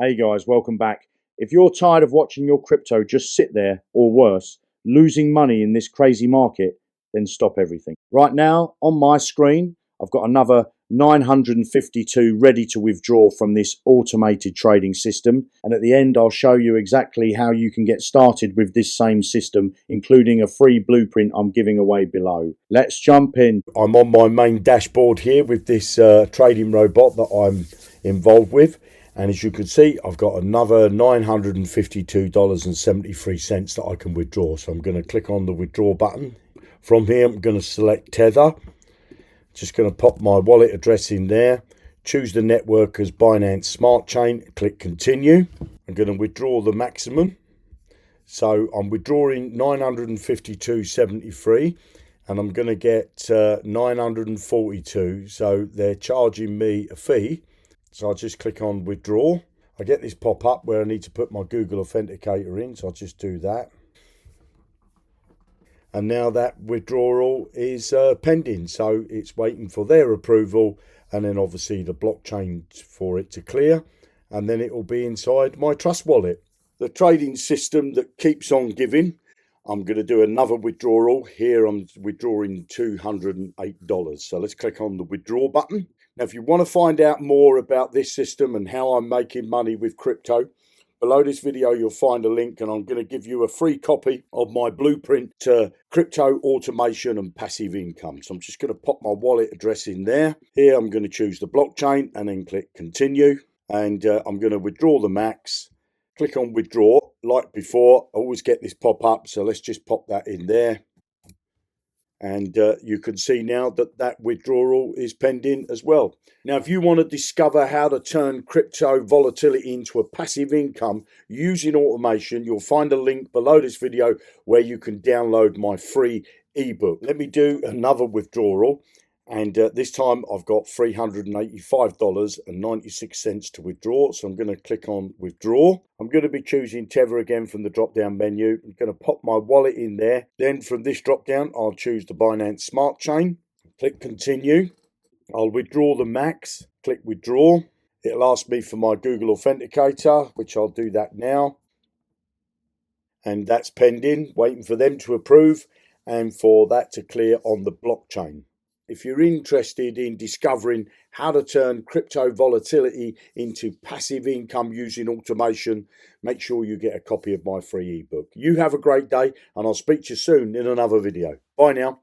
Hey guys, welcome back. If you're tired of watching your crypto just sit there, or worse, losing money in this crazy market, then stop everything. Right now, on my screen, I've got another 952 ready to withdraw from this automated trading system. And at the end, I'll show you exactly how you can get started with this same system, including a free blueprint I'm giving away below. Let's jump in. I'm on my main dashboard here with this trading robot that I'm involved with. And as you can see, I've got another $952.73 that I can withdraw. So I'm going to click on the withdraw button. From here, I'm going to select Tether. Just going to pop my wallet address in there. Choose the network as Binance Smart Chain. Click continue. I'm going to withdraw the maximum. So I'm withdrawing 952.73 and I'm going to get 942. So they're charging me a fee. So I'll just click on withdraw. I get this pop up where I need to put my Google Authenticator in. So I'll just do that. And now that withdrawal is pending. So it's waiting for their approval and then obviously the blockchain for it to clear. And then it will be inside my Trust wallet. The trading system that keeps on giving. I'm going to do another withdrawal. Here I'm withdrawing $208. So let's click on the withdraw button. Now, if you want to find out more about this system and how I'm making money with crypto, below this video, you'll find a link and I'm going to give you a free copy of my blueprint to crypto automation and passive income. So I'm just going to pop my wallet address in there. Here, I'm going to choose the blockchain and then click continue. And I'm going to withdraw the max. Click on withdraw. Like before, I always get this pop up. So let's just pop that in there. And you can see now that that withdrawal is pending as well. Now, if you want to discover how to turn crypto volatility into a passive income using automation, you'll find a link below this video where you can download my free ebook. Let me do another withdrawal. And this time I've got $385.96 to withdraw. So I'm going to click on withdraw. I'm going to be choosing Tether again from the drop down menu. I'm going to pop my wallet in there. Then from this drop down, I'll choose the Binance Smart Chain. Click continue. I'll withdraw the max. Click withdraw. It'll ask me for my Google Authenticator, which I'll do that now. And that's pending, waiting for them to approve and for that to clear on the blockchain. If you're interested in discovering how to turn crypto volatility into passive income using automation, make sure you get a copy of my free ebook. You have a great day and I'll speak to you soon in another video. Bye now.